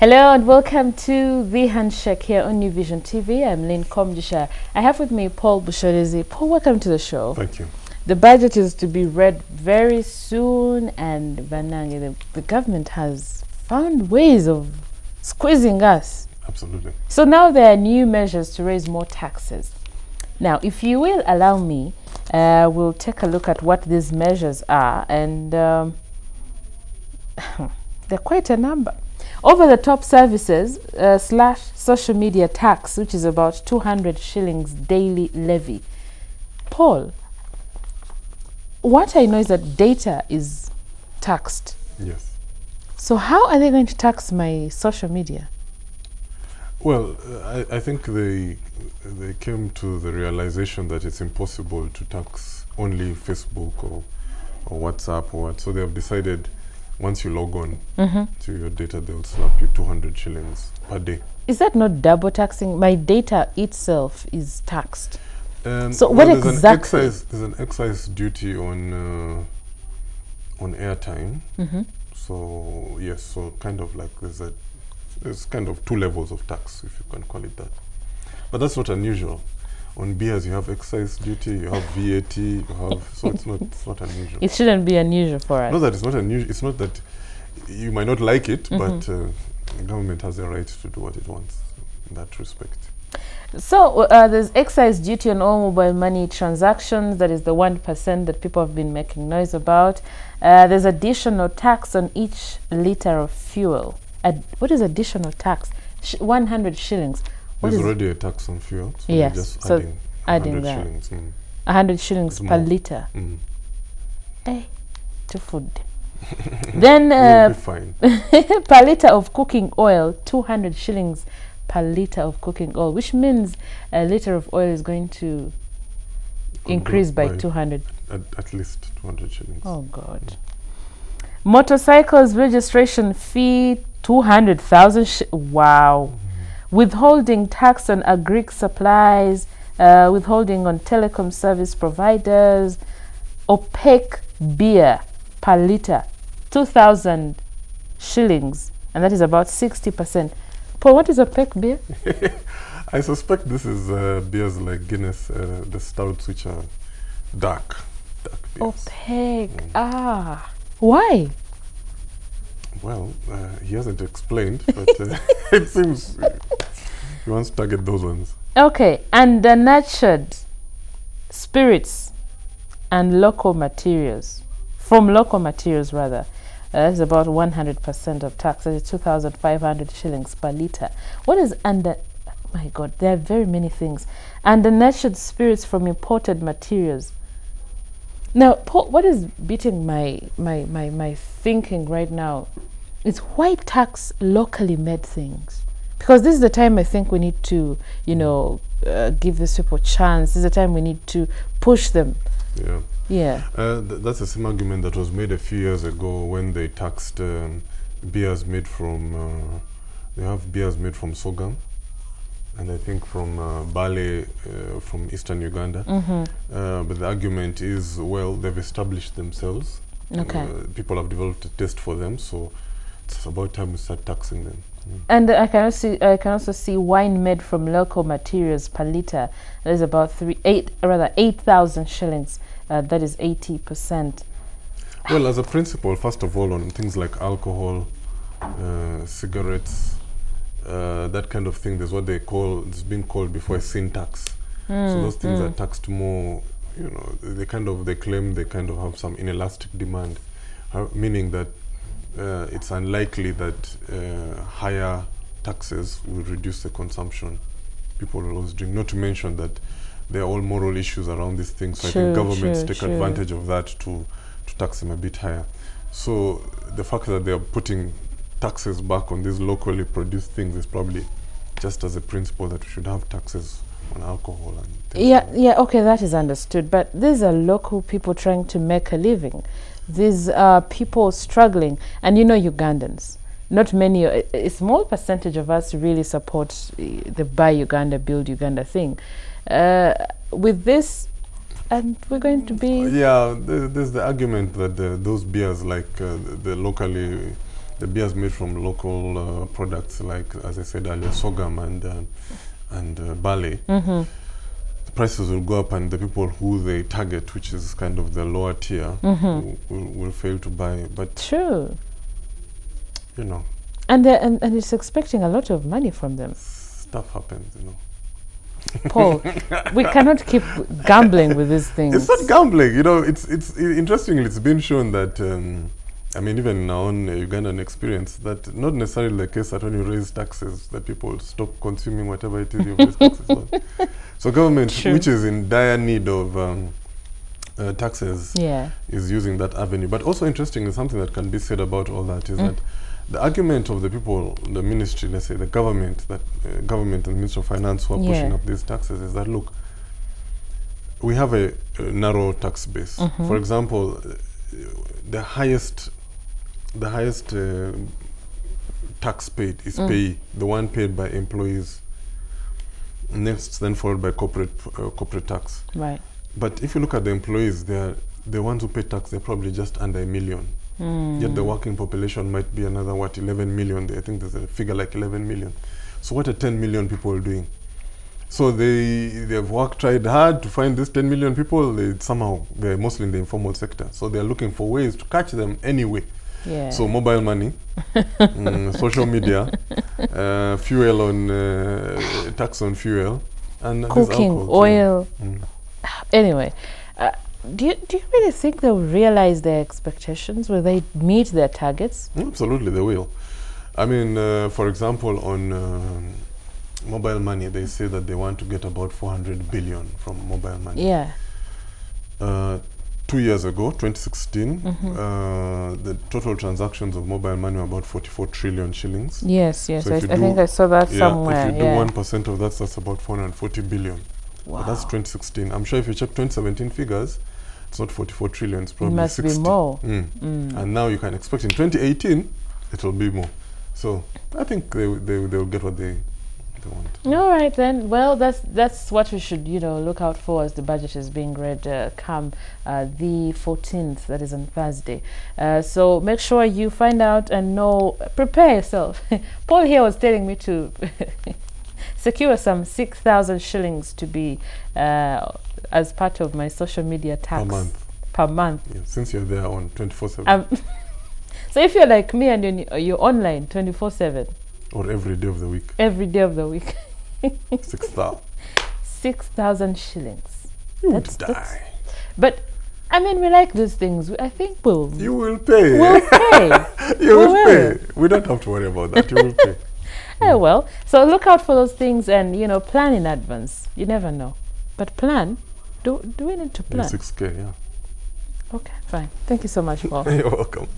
Hello and welcome to the Handshake here on New Vision TV. I'm Lynn Komjisha. I have with me Paul Bushorezi. Paul, welcome to the show. Thank you. The budget is to be read very soon, and Vanangi, the government has found ways of squeezing us. Absolutely. So now there are new measures to raise more taxes. Now, if you will allow me, we'll take a look at what these measures are, and they're quite a number. Over the top services / social media tax, which is about 200 shillings daily levy. Paul, what I know is that data is taxed. Yes. So how are they going to tax my social media? Well, I think they came to the realization that it's impossible to tax only Facebook or WhatsApp or what. So they have decided once you log on to your data, they'll slap you 200 shillings per day. Is that not double taxing? My data itself is taxed. So well, what exactly? There's an excise duty on airtime. So yes, so kind of like there's kind of two levels of tax, if you can call it that. But that's not unusual. On beers, you have excise duty, you have VAT, you have, so it's not unusual. It shouldn't be unusual for us. Not that it's not unusual. It's not that you might not like it, but the government has the right to do what it wants in that respect. So there's excise duty on all mobile money transactions. That is the 1% that people have been making noise about. There's additional tax on each liter of fuel. What is additional tax? 100 shillings. There's already a tax on fuel. So yes, just so adding 100 that. shillings. 100 shillings per liter. Hey, to food. Then you'll be fine. per liter of cooking oil, 200 shillings per liter of cooking oil, which means a liter of oil is going to increase by 200. At least 200 shillings. Oh, God. Motorcycles registration fee, 200,000. Wow. Withholding tax on agric supplies, withholding on telecom service providers, opaque beer per liter, 2,000 shillings, and that is about 60%. Paul, what is opaque beer? I suspect this is beers like Guinness, the stouts, which are dark beers. Opaque. Why? Well, he hasn't explained, but it seems he wants to target those ones. Okay, and the nurtured spirits and local materials, from local materials rather, that's about 100% of tax. That is 2,500 shillings per liter. What is under? My God, there are very many things. And the nurtured spirits from imported materials. Now, Paul, what is beating my thinking right now is why tax locally made things? Because this is the time I think we need to, give these people a chance. This is the time we need to push them. Yeah. Yeah. That's the same argument that was made a few years ago when they taxed beers made from, they have beers made from sorghum, and I think from barley from eastern Uganda. But the argument is, well, they've established themselves. Okay. People have developed a taste for them, so it's about time we start taxing them. And I can also see wine made from local materials per liter. That is about 8,000 shillings. That is 80%. Well, as a principle, first of all, on things like alcohol, cigarettes, that kind of thing, there's what it's been called before a sin tax. So those things are taxed more. They claim they kind of have some inelastic demand, meaning that it's unlikely that higher taxes will reduce the consumption people will always drink. Not to mention that there are all moral issues around these things. So I think governments take advantage of that to tax them a bit higher. So the fact that they are putting taxes back on these locally produced things is probably just as a principle that we should have taxes on alcohol and things. Yeah, okay, that is understood. But these are local people trying to make a living. These are people struggling. And Ugandans, not many, a small percentage of us really support the Buy Uganda, Build Uganda thing. With this, and we're going to be... Yeah, there's the argument that those beers, like the locally the beers made from local products, like, as I said earlier, sorghum and barley, the prices will go up, and the people who they target, which is kind of the lower tier, will fail to buy. But true. You know. And it's expecting a lot of money from them. Stuff happens, you know. Paul, we cannot keep gambling with these things. It's not gambling, you know. It's interestingly, it's been shown that I mean, even in our own Ugandan experience, that not necessarily the case that when you raise taxes, that people stop consuming whatever it is you raise taxes on. So government, True. which is in dire need of taxes, is using that avenue. But also interestingly, something that can be said about all that is that the argument of the people, the ministry, let's say the government, government and Minister of Finance who are pushing up these taxes is that, look, we have a narrow tax base. For example, the highest tax paid is pay, the one paid by employees. Next, then followed by corporate tax. Right. But if you look at the employees, they're the ones who pay tax. They're probably just under 1 million. Yet the working population might be another 11 million. I think there's a figure like 11 million. So what are 10 million people doing? So they've tried hard to find these 10 million people. They're mostly in the informal sector. So they're looking for ways to catch them anyway. Yeah. So mobile money, social media, fuel on tax on fuel, and cooking, oil. Anyway, do you really think they'll realize their expectations? Will they meet their targets? Absolutely, they will. I mean, for example, on mobile money, they say that they want to get about 400 billion from mobile money. Yeah. 2 years ago, 2016, the total transactions of mobile money were about 44 trillion shillings. Yes. So I think I saw that somewhere. If you do 1% of that, that's about 440 billion. Wow. But that's 2016. I'm sure if you check 2017 figures, it's not 44 trillion, it's probably 60. It must be more. And now you can expect in 2018, it will be more. So I think they will get what they want. All right then. Well, that's what we should look out for as the budget is being read come the 14th. That is on Thursday. So make sure you find out and know. Prepare yourself. Paul here was telling me to secure some 6,000 shillings to be as part of my social media tax per month. Yeah, since you're there on 24/7. So if you're like me and you're online 24/7. Or every day of the week. Every day of the week. 6,000. 6,000 shillings. You would die. But I mean, we like these things. I think you will pay. We'll pay. You will pay. We don't have to worry about that. You will pay. Well, so look out for those things and plan in advance. You never know, but plan. Do we need to plan? 6K, yeah. Okay, fine. Thank you so much, Paul. You're welcome.